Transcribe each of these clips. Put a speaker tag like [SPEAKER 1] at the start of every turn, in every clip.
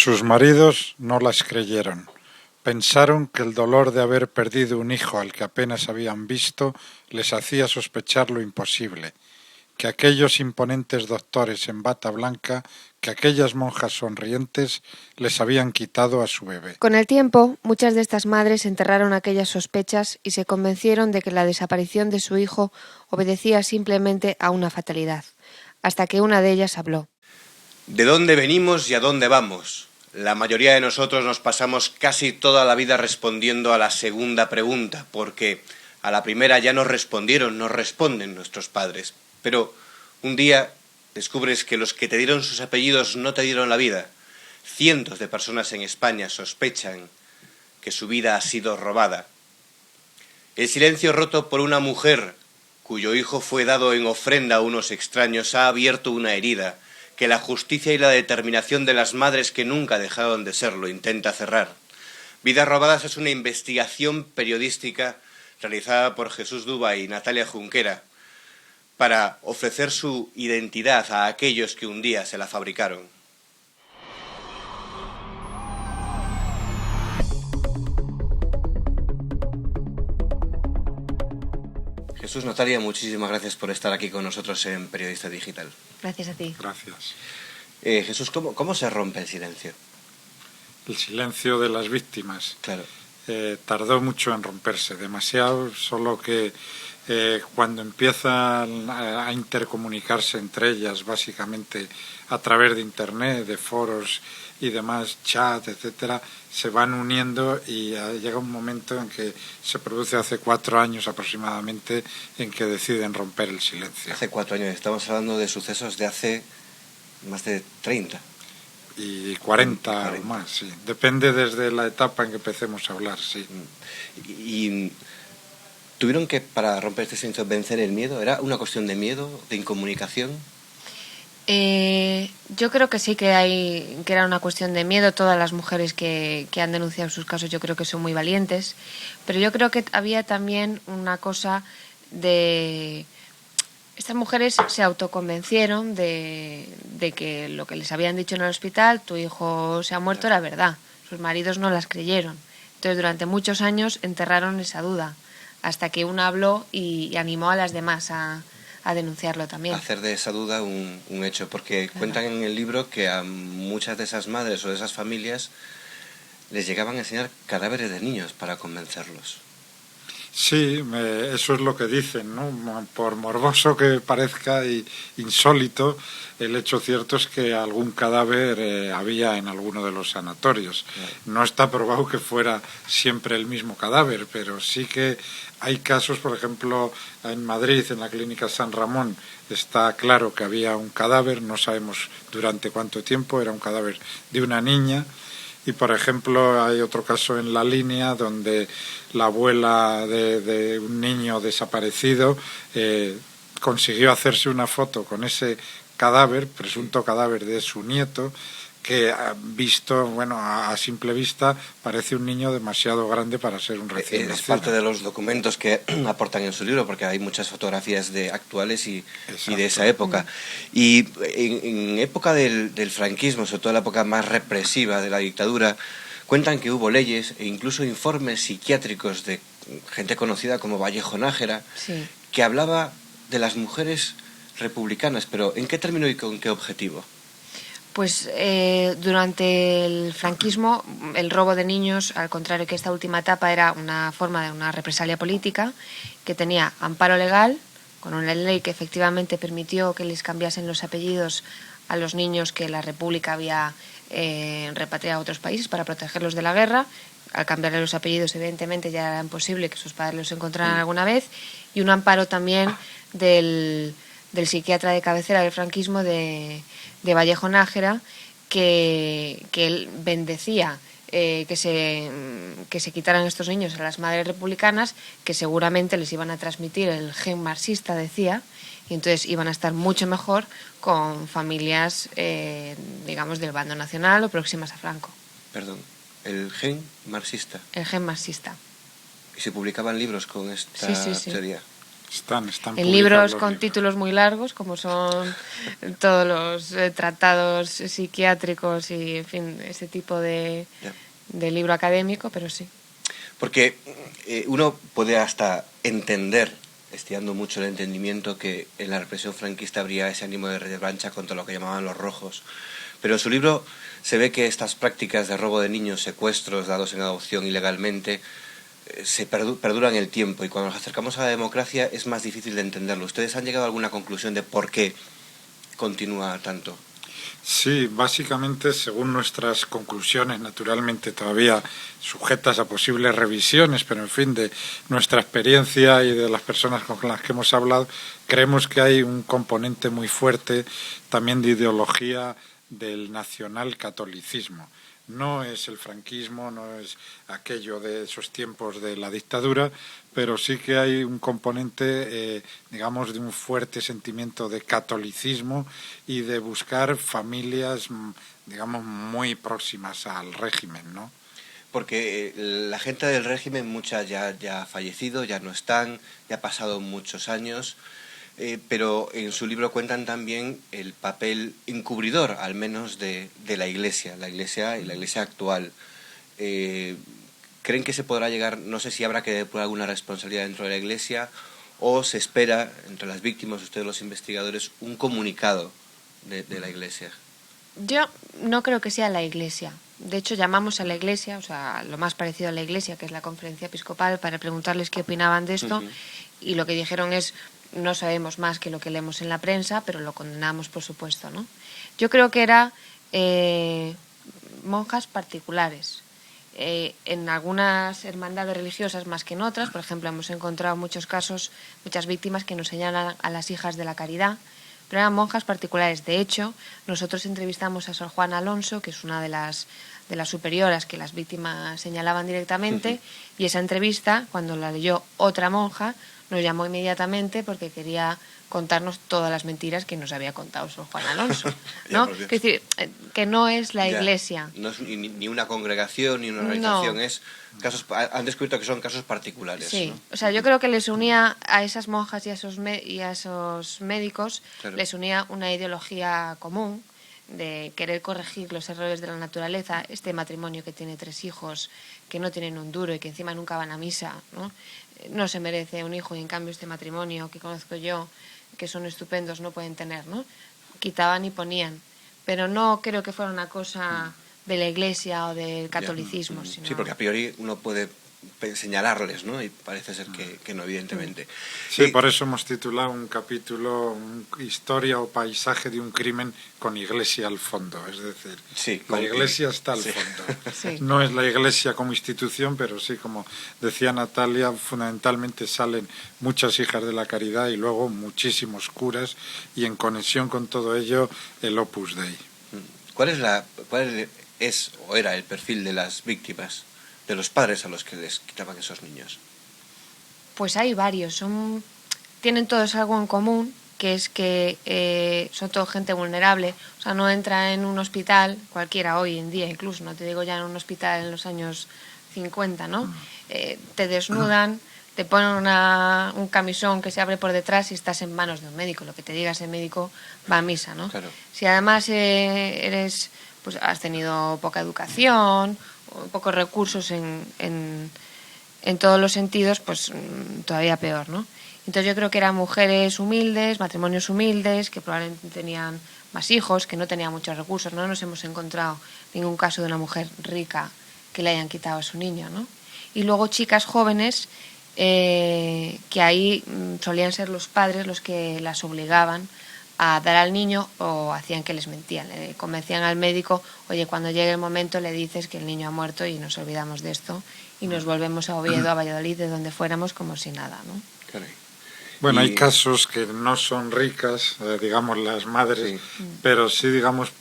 [SPEAKER 1] Sus maridos no las creyeron. Pensaron que el dolor de haber perdido un hijo al que apenas habían visto les hacía sospechar lo imposible, que aquellos imponentes doctores en bata blanca, que aquellas monjas sonrientes les habían quitado a su bebé.
[SPEAKER 2] Con el tiempo, muchas de estas madres enterraron aquellas sospechas y se convencieron de que la desaparición de su hijo obedecía simplemente a una fatalidad, hasta que una de ellas habló.
[SPEAKER 3] ¿De dónde venimos y a dónde vamos? La mayoría de nosotros nos pasamos casi toda la vida respondiendo a la segunda pregunta, porque a la primera ya nos respondieron, nos responden nuestros padres. Pero un día descubres que los que te dieron sus apellidos no te dieron la vida. Cientos de personas en España sospechan que su vida ha sido robada. El silencio roto por una mujer cuyo hijo fue dado en ofrenda a unos extraños ha abierto una herida que la justicia y la determinación de las madres que nunca dejaron de serlo intenta cerrar. Vidas robadas es una investigación periodística realizada por Jesús Duba y Natalia Junquera para ofrecer su identidad a aquellos que un día se la fabricaron. Jesús, Natalia, muchísimas gracias por estar aquí con nosotros en Periodista Digital.
[SPEAKER 2] Gracias a ti.
[SPEAKER 1] Gracias.
[SPEAKER 3] Jesús, ¿cómo se rompe el silencio?
[SPEAKER 1] El silencio de las víctimas.
[SPEAKER 3] Claro.
[SPEAKER 1] Tardó mucho en romperse, demasiado, solo que cuando empiezan a intercomunicarse entre ellas, básicamente a través de internet, de foros y demás, chat, etcétera, se van uniendo y llega un momento en que se produce hace 4 años aproximadamente en que deciden romper el silencio.
[SPEAKER 3] Hace 4 años, estamos hablando de sucesos de hace más de 30.
[SPEAKER 1] Y 40 o más, sí. Depende desde la etapa en que empecemos a hablar, sí.
[SPEAKER 3] ¿Y tuvieron que, para romper este silencio, vencer el miedo? ¿Era una cuestión de miedo, de incomunicación?
[SPEAKER 2] Yo creo que sí que era una cuestión de miedo. Todas las mujeres que han denunciado sus casos yo creo que son muy valientes, pero yo creo que había también una cosa de... Estas mujeres se autoconvencieron de que lo que les habían dicho en el hospital, tu hijo se ha muerto, era verdad. Sus maridos no las creyeron. Entonces durante muchos años enterraron esa duda, hasta que una habló y animó a las demás a denunciarlo también.
[SPEAKER 3] Hacer de esa duda un hecho, porque claro, cuentan en el libro que a muchas de esas madres o de esas familias les llegaban a enseñar cadáveres de niños para convencerlos.
[SPEAKER 1] Sí, eso es lo que dicen, ¿no? Por morboso que parezca y insólito, el hecho cierto es que algún cadáver había en alguno de los sanatorios. Claro. No está probado que fuera siempre el mismo cadáver, pero sí que hay casos, por ejemplo, en Madrid, en la clínica San Ramón, está claro que había un cadáver, no sabemos durante cuánto tiempo, era un cadáver de una niña. Y, por ejemplo, hay otro caso en La Línea donde la abuela de un niño desaparecido consiguió hacerse una foto con ese cadáver, presunto cadáver de su nieto, que visto, bueno, a simple vista parece un niño demasiado grande para ser un recién nacido.
[SPEAKER 3] Es parte de los documentos que aportan en su libro, porque hay muchas fotografías actuales y de esa época. Y en época del franquismo, sobre todo en la época más represiva de la dictadura, cuentan que hubo leyes e incluso informes psiquiátricos de gente conocida como Vallejo Nájera, sí, que hablaba de las mujeres republicanas, pero ¿en qué término y con qué objetivo?
[SPEAKER 2] Pues durante el franquismo el robo de niños, al contrario que esta última etapa, era una forma de una represalia política que tenía amparo legal, con una ley que efectivamente permitió que les cambiasen los apellidos a los niños que la República había repatriado a otros países para protegerlos de la guerra. Al cambiarle los apellidos, evidentemente, ya era imposible que sus padres los encontraran alguna vez, y un amparo también del psiquiatra de cabecera del franquismo de Vallejo Nájera, que él bendecía que se quitaran estos niños a las madres republicanas, que seguramente les iban a transmitir el gen marxista, decía, y entonces iban a estar mucho mejor con familias, digamos, del bando nacional o próximas a Franco.
[SPEAKER 3] Perdón, ¿el gen marxista?
[SPEAKER 2] El gen marxista.
[SPEAKER 3] ¿Y se publicaban libros con esta teoría?
[SPEAKER 1] Están
[SPEAKER 2] en
[SPEAKER 1] publicados
[SPEAKER 2] libros
[SPEAKER 1] los
[SPEAKER 2] con
[SPEAKER 1] libros.
[SPEAKER 2] títulos muy largos, como son todos los tratados psiquiátricos y, en fin, ese tipo de libro académico, pero sí.
[SPEAKER 3] Porque uno puede hasta entender, estirando mucho el entendimiento, que en la represión franquista habría ese ánimo de revancha contra lo que llamaban los rojos. Pero en su libro se ve que estas prácticas de robo de niños, secuestros dados en adopción ilegalmente, se perduran el tiempo, y cuando nos acercamos a la democracia es más difícil de entenderlo. ¿Ustedes han llegado a alguna conclusión de por qué continúa tanto?
[SPEAKER 1] Sí, básicamente, según nuestras conclusiones, naturalmente todavía sujetas a posibles revisiones, pero en fin, de nuestra experiencia y de las personas con las que hemos hablado, creemos que hay un componente muy fuerte también de ideología del nacionalcatolicismo. No es el franquismo, no es aquello de esos tiempos de la dictadura, pero sí que hay un componente, digamos, de un fuerte sentimiento de catolicismo y de buscar familias, digamos, muy próximas al régimen, ¿no?
[SPEAKER 3] Porque la gente del régimen, mucha ya ha fallecido, ya no están, ya ha pasado muchos años, pero en su libro cuentan también el papel encubridor, al menos de la Iglesia y la Iglesia actual. ¿Creen que se podrá llegar, no sé si habrá que depurar alguna responsabilidad dentro de la Iglesia, o se espera, entre las víctimas, ustedes los investigadores, un comunicado de la Iglesia?
[SPEAKER 2] Yo no creo que sea la Iglesia. De hecho, llamamos a la Iglesia, o sea, lo más parecido a la Iglesia, que es la Conferencia Episcopal, para preguntarles qué opinaban de esto, y lo que dijeron es: no sabemos más que lo que leemos en la prensa, pero lo condenamos, por supuesto, ¿no? Yo creo que era monjas particulares. En algunas hermandades religiosas más que en otras, por ejemplo, hemos encontrado muchos casos, muchas víctimas que nos señalan a las hijas de la caridad, pero eran monjas particulares. De hecho, nosotros entrevistamos a Sor Juana Alonso, que es una de las superioras que las víctimas señalaban directamente, y esa entrevista, cuando la leyó otra monja, nos llamó inmediatamente porque quería contarnos todas las mentiras que nos había contado Sor Juana Alonso, ¿no? Es decir, que no es la Iglesia.
[SPEAKER 3] No es ni una congregación ni una organización, no. Es casos, han descubierto que son casos particulares.
[SPEAKER 2] Sí,
[SPEAKER 3] ¿no?
[SPEAKER 2] O sea, yo creo que les unía a esas monjas y a esos médicos, claro, les unía una ideología común de querer corregir los errores de la naturaleza. Este matrimonio que tiene 3 hijos, que no tienen un duro y que encima nunca van a misa, no se merece un hijo, y en cambio este matrimonio que conozco yo, que son estupendos, no pueden tener, ¿no? Quitaban y ponían. Pero no creo que fuera una cosa de la Iglesia o del catolicismo. Sino...
[SPEAKER 3] Sí, porque a priori uno puede señalarles, ¿no? Y parece ser que no, evidentemente.
[SPEAKER 1] Sí, por eso hemos titulado un capítulo Historia o paisaje de un crimen con Iglesia al fondo. Es decir,
[SPEAKER 3] sí,
[SPEAKER 1] la Iglesia está al fondo. Sí. No es la Iglesia como institución, pero sí, como decía Natalia, fundamentalmente salen muchas hijas de la caridad y luego muchísimos curas, y en conexión con todo ello el Opus Dei.
[SPEAKER 3] ¿Cuál es o era el perfil de las víctimas, de los padres a los que les quitaban esos niños?
[SPEAKER 2] Pues hay varios. Tienen todos algo en común, que es que son todo gente vulnerable. O sea, no entra en un hospital, cualquiera hoy en día incluso, no te digo ya en un hospital en los años 50, ¿no? Te desnudan, te ponen un camisón que se abre por detrás y estás en manos de un médico. Lo que te diga ese médico va a misa, ¿no?
[SPEAKER 3] Claro.
[SPEAKER 2] Si además pues has tenido poca educación, pocos recursos en todos los sentidos, pues todavía peor, ¿no? Entonces yo creo que eran mujeres humildes, matrimonios humildes, que probablemente tenían más hijos, que no tenían muchos recursos. No nos hemos encontrado ningún caso de una mujer rica que le hayan quitado a su niño, ¿no? Y luego chicas jóvenes, que ahí solían ser los padres los que las obligaban a dar al niño, o hacían que les mentían, le convencían al médico: oye, cuando llegue el momento le dices que el niño ha muerto y nos olvidamos de esto y nos volvemos a Oviedo, a Valladolid, de donde fuéramos, como si nada, ¿no?
[SPEAKER 3] Caray.
[SPEAKER 1] Bueno, hay casos que no son ricas, digamos, las madres, sí, pero sí, digamos,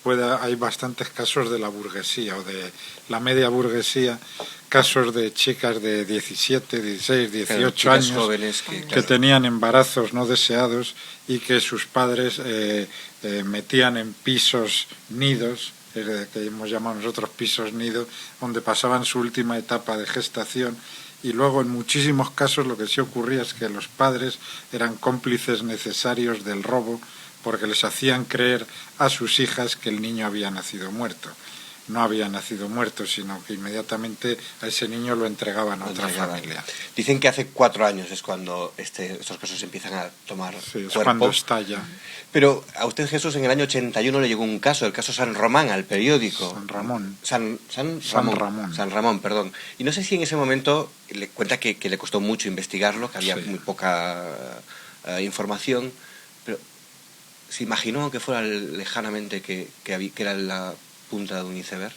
[SPEAKER 1] hay bastantes casos de la burguesía o de la media burguesía, casos de chicas de 17, 16, 18 años
[SPEAKER 3] jóvenes
[SPEAKER 1] que tenían embarazos no deseados y que sus padres metían en pisos nidos, que hemos llamado nosotros pisos nido, donde pasaban su última etapa de gestación y luego en muchísimos casos lo que sí ocurría es que los padres eran cómplices necesarios del robo porque les hacían creer a sus hijas que el niño había nacido muerto. No había nacido muerto, sino que inmediatamente a ese niño lo entregaban a otra familia.
[SPEAKER 3] Dicen que hace 4 años es cuando estos casos empiezan a tomar
[SPEAKER 1] es
[SPEAKER 3] cuerpo.
[SPEAKER 1] Cuando estalla.
[SPEAKER 3] Pero a usted, Jesús, en el año 81 le llegó un caso, el caso San Román, al periódico.
[SPEAKER 1] San
[SPEAKER 3] Ramón, perdón. Y no sé si en ese momento le cuenta que le costó mucho investigarlo, que había muy poca información, pero ¿se imaginó que fuera lejanamente que era la punta de un iceberg?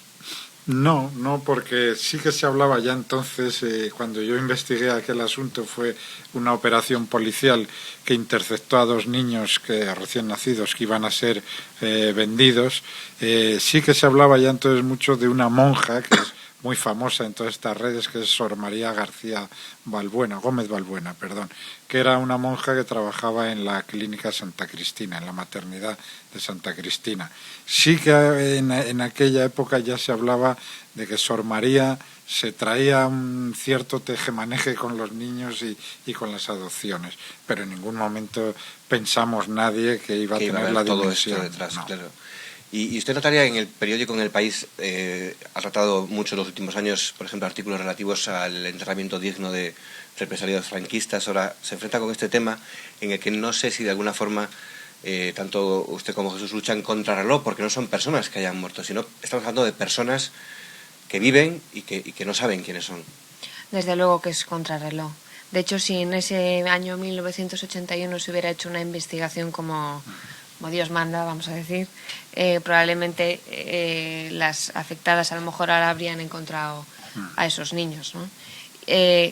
[SPEAKER 1] No, porque sí que se hablaba ya entonces, cuando yo investigué aquel asunto, fue una operación policial que interceptó a 2 niños recién nacidos que iban a ser vendidos. Sí que se hablaba ya entonces mucho de una monja que es muy famosa en todas estas redes, que es Sor María Gómez Balbuena, que era una monja que trabajaba en la clínica Santa Cristina, en la maternidad de Santa Cristina. Sí que en aquella época ya se hablaba de que Sor María se traía un cierto tejemaneje con los niños y con las adopciones, pero en ningún momento pensamos nadie que iba a tener la dimensión.
[SPEAKER 3] Todo esto detrás,
[SPEAKER 1] no.
[SPEAKER 3] Claro. Y usted notaría en el periódico, en El País, ha tratado mucho en los últimos años, por ejemplo, artículos relativos al enterramiento digno de represaliados franquistas. Ahora se enfrenta con este tema en el que no sé si de alguna forma tanto usted como Jesús luchan contra reloj, porque no son personas que hayan muerto, sino estamos hablando de personas que viven y que no saben quiénes son.
[SPEAKER 2] Desde luego que es contrarreloj. De hecho, si en ese año 1981 se hubiera hecho una investigación como Dios manda, vamos a decir, probablemente las afectadas a lo mejor ahora habrían encontrado a esos niños, ¿no?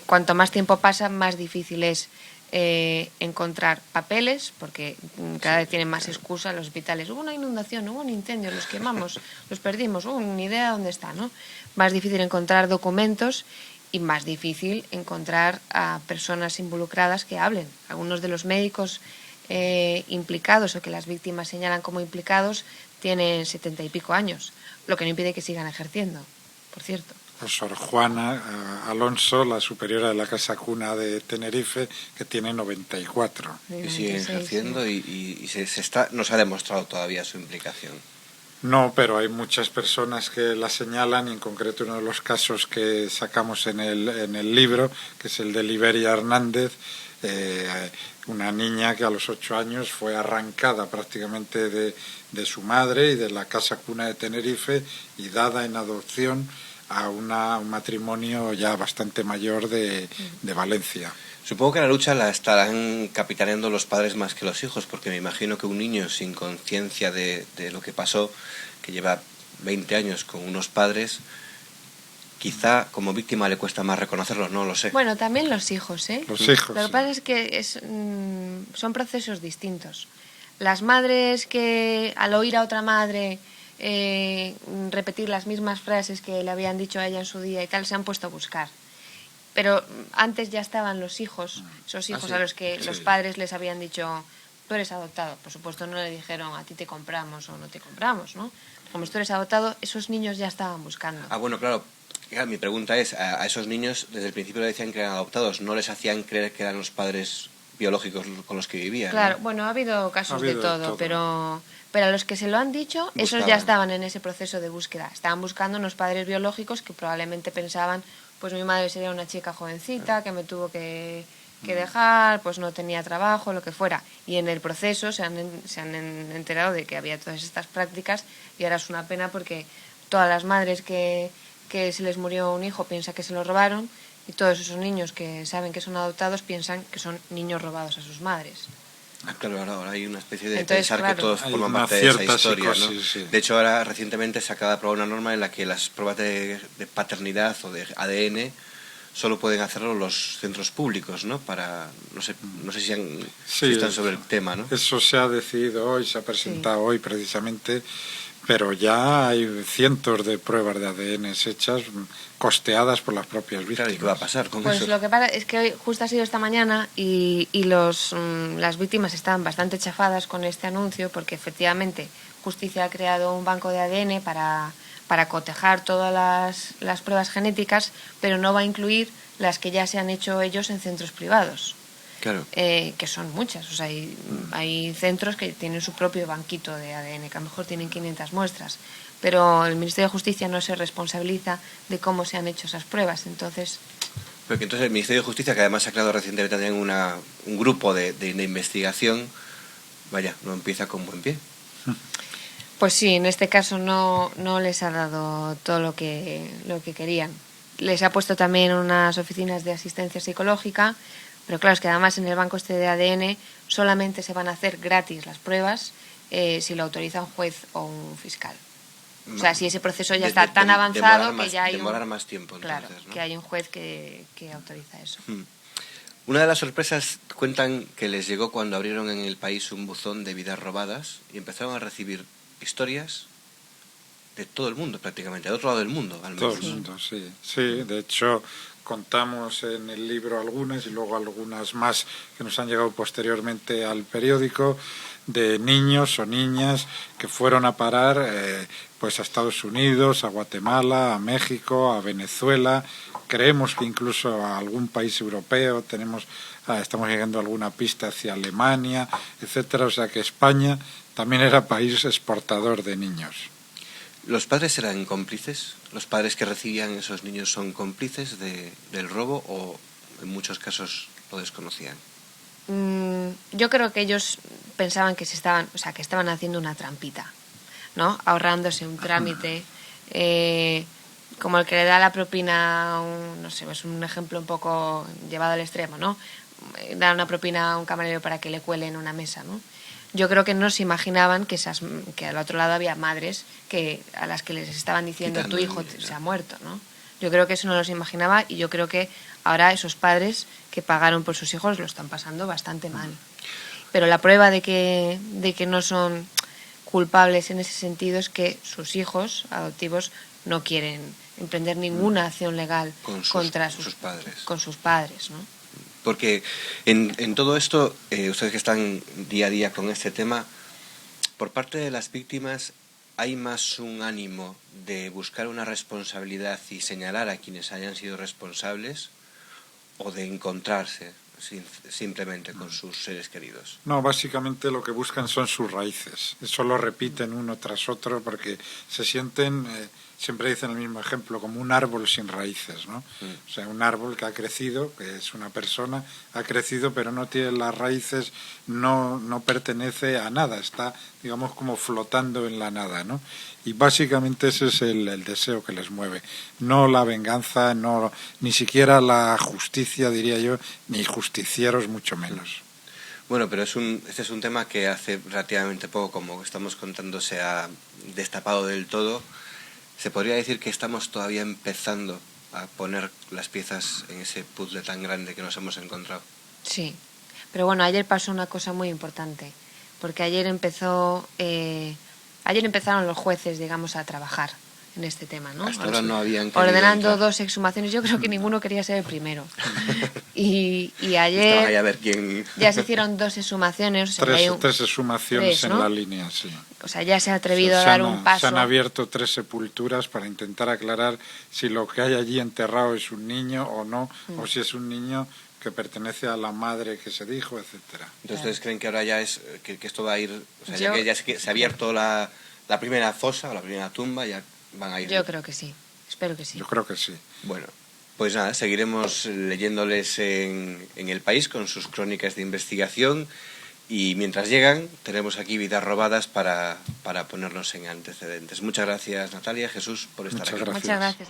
[SPEAKER 2] Cuanto más tiempo pasa, más difícil es encontrar papeles, porque cada vez tienen más excusa los hospitales. Hubo una inundación, hubo un incendio, los quemamos, los perdimos, ni idea dónde está, ¿no? Más difícil encontrar documentos y más difícil encontrar a personas involucradas que hablen. Algunos de los médicos implicados o que las víctimas señalan como implicados tienen 70 y pico años, lo que no impide que sigan ejerciendo, por cierto.
[SPEAKER 1] Sor Juana Alonso, la superiora de la Casa Cuna de Tenerife, que tiene 94.
[SPEAKER 3] Y sigue ejerciendo y no se ha demostrado todavía su implicación.
[SPEAKER 1] No, pero hay muchas personas que la señalan, y en concreto uno de los casos que sacamos en el libro, que es el de Liberia Hernández, una niña que a los 8 años fue arrancada prácticamente de su madre y de la Casa Cuna de Tenerife y dada en adopción a un matrimonio ya bastante mayor de Valencia.
[SPEAKER 3] Supongo que la lucha la estarán capitaneando los padres más que los hijos, porque me imagino que un niño sin conciencia de lo que pasó, que lleva 20 años con unos padres, quizá como víctima le cuesta más reconocerlos, no lo sé.
[SPEAKER 2] Bueno, también los hijos, ¿eh?
[SPEAKER 1] Los hijos.
[SPEAKER 2] Lo que pasa es que son procesos distintos. Las madres que al oír a otra madre repetir las mismas frases que le habían dicho a ella en su día y tal, se han puesto a buscar. Pero antes ya estaban los hijos, esos hijos a los que los padres les habían dicho, tú eres adoptado. Por supuesto no le dijeron, a ti te compramos o no te compramos, ¿no? Como tú eres adoptado, esos niños ya estaban buscando.
[SPEAKER 3] Bueno, claro. Mi pregunta es, a esos niños desde el principio le decían que eran adoptados, no les hacían creer que eran los padres biológicos con los que vivían.
[SPEAKER 2] Claro,
[SPEAKER 3] ¿no?
[SPEAKER 2] Bueno, ha habido casos de todo, pero a los que se lo han dicho, esos ya estaban en ese proceso de búsqueda. Estaban buscando unos padres biológicos que probablemente pensaban, pues mi madre sería una chica jovencita que me tuvo que dejar, pues no tenía trabajo, lo que fuera. Y en el proceso se han enterado de que había todas estas prácticas y ahora es una pena porque todas las madres que se les murió un hijo piensan que se lo robaron y todos esos niños que saben que son adoptados piensan que son niños robados a sus madres.
[SPEAKER 3] Claro, ahora hay una especie de
[SPEAKER 2] Entonces,
[SPEAKER 3] pensar que todos forman parte de esa historia, ¿no?
[SPEAKER 1] Sí.
[SPEAKER 3] De hecho, ahora recientemente se acaba de aprobar una norma en la que las pruebas de paternidad o de ADN solo pueden hacerlo los centros públicos, ¿no? Para no sé si están sobre el tema, ¿no?
[SPEAKER 1] Eso se ha decidido hoy, se ha presentado hoy precisamente, pero ya hay cientos de pruebas de ADN hechas, costeadas por las propias víctimas.
[SPEAKER 3] Claro, ¿y qué va a pasar con
[SPEAKER 2] pues
[SPEAKER 3] eso?
[SPEAKER 2] Pues lo que pasa es que hoy justo ha sido esta mañana y las víctimas están bastante chafadas con este anuncio porque efectivamente Justicia ha creado un banco de ADN para para cotejar todas las pruebas genéticas, pero no va a incluir las que ya se han hecho ellos en centros privados.
[SPEAKER 3] Claro.
[SPEAKER 2] Que son muchas. O sea, hay centros que tienen su propio banquito de ADN, que a lo mejor tienen 500 muestras, pero el Ministerio de Justicia no se responsabiliza de cómo se han hecho esas pruebas. Entonces
[SPEAKER 3] el Ministerio de Justicia, que además ha creado recientemente también un grupo de investigación, vaya, no empieza con buen pie.
[SPEAKER 2] Pues sí, en este caso no les ha dado todo lo que querían. Les ha puesto también unas oficinas de asistencia psicológica, pero claro, es que además en el banco este de ADN solamente se van a hacer gratis las pruebas si lo autoriza un juez o un fiscal. O sea, si ese proceso ya está tan avanzado que ya hay
[SPEAKER 3] más tiempo, entonces,
[SPEAKER 2] claro,
[SPEAKER 3] ¿no?
[SPEAKER 2] que hay un juez que autoriza eso.
[SPEAKER 3] Una de las sorpresas cuentan que les llegó cuando abrieron en el país un buzón de vidas robadas y empezaron a recibir historias de todo el mundo prácticamente, de otro lado del mundo, al menos.
[SPEAKER 1] Todo el mundo, sí. Sí, de hecho contamos en el libro algunas y luego algunas más que nos han llegado posteriormente al periódico, de niños o niñas que fueron a parar pues a Estados Unidos, a Guatemala, a México, a Venezuela, creemos que incluso a algún país europeo, estamos llegando a alguna pista hacia Alemania, etcétera, o sea que España también era país exportador de niños.
[SPEAKER 3] ¿Los padres eran cómplices? ¿Los padres que recibían esos niños son cómplices del robo o en muchos casos lo desconocían?
[SPEAKER 2] Yo creo que ellos pensaban que estaban haciendo una trampita, ¿no? Ahorrándose un trámite, como el que le da la propina, no sé, es un ejemplo un poco llevado al extremo, ¿no? Dar una propina a un camarero para que le cuele en una mesa, ¿no? Yo creo que no se imaginaban que al otro lado había madres a las que les estaban diciendo tu hijo se ha muerto, ¿no? Yo creo que eso no lo se imaginaba y yo creo que ahora esos padres que pagaron por sus hijos lo están pasando bastante mal. Pero la prueba de que no son culpables en ese sentido es que sus hijos adoptivos no quieren emprender ninguna acción legal contra sus padres, ¿no?
[SPEAKER 3] Porque en todo esto, ustedes que están día a día con este tema, por parte de las víctimas, ¿hay más un ánimo de buscar una responsabilidad y señalar a quienes hayan sido responsables o de encontrarse simplemente con sus seres queridos?
[SPEAKER 1] No, básicamente lo que buscan son sus raíces. Eso lo repiten uno tras otro porque se sienten, siempre dicen el mismo ejemplo, como un árbol sin raíces, ¿no? O sea, un árbol que ha crecido, que es una persona, ha crecido pero no tiene las raíces, no pertenece a nada, está, digamos, como flotando en la nada, ¿no? Y básicamente ese es el deseo que les mueve. No la venganza, ni siquiera la justicia, diría yo, ni justicieros, mucho menos.
[SPEAKER 3] Bueno, pero este es un tema que hace relativamente poco, como estamos contando, se ha destapado del todo. ¿Se podría decir que estamos todavía empezando a poner las piezas en ese puzzle tan grande que nos hemos encontrado?
[SPEAKER 2] Sí, pero bueno, ayer pasó una cosa muy importante, porque ayer empezaron los jueces, digamos, a trabajar en este tema, ¿no?
[SPEAKER 3] Hasta ahora no habían
[SPEAKER 2] ordenando 2 exhumaciones. Yo creo que ninguno quería ser el primero. Y ayer
[SPEAKER 3] estaban ahí a ver quién...
[SPEAKER 2] ya se hicieron 2 exhumaciones. O sea,
[SPEAKER 1] tres exhumaciones, ¿no? En la línea, sí.
[SPEAKER 2] O sea, ya se ha atrevido a dar un paso.
[SPEAKER 1] Se han abierto 3 sepulturas para intentar aclarar si lo que hay allí enterrado es un niño o no, o si es un niño que pertenece a la madre que se dijo, etcétera.
[SPEAKER 3] Entonces, ¿ustedes creen que ahora ya que esto va a ir... O sea, ya que ya se ha abierto la primera fosa o la primera tumba, ya van a ir...
[SPEAKER 2] Yo creo que sí, espero que sí.
[SPEAKER 1] Yo creo que sí.
[SPEAKER 3] Bueno, pues nada, seguiremos leyéndoles en El País con sus crónicas de investigación y mientras llegan tenemos aquí vidas robadas para ponernos en antecedentes. Muchas gracias, Natalia, Jesús, por estar aquí.
[SPEAKER 2] Muchas gracias.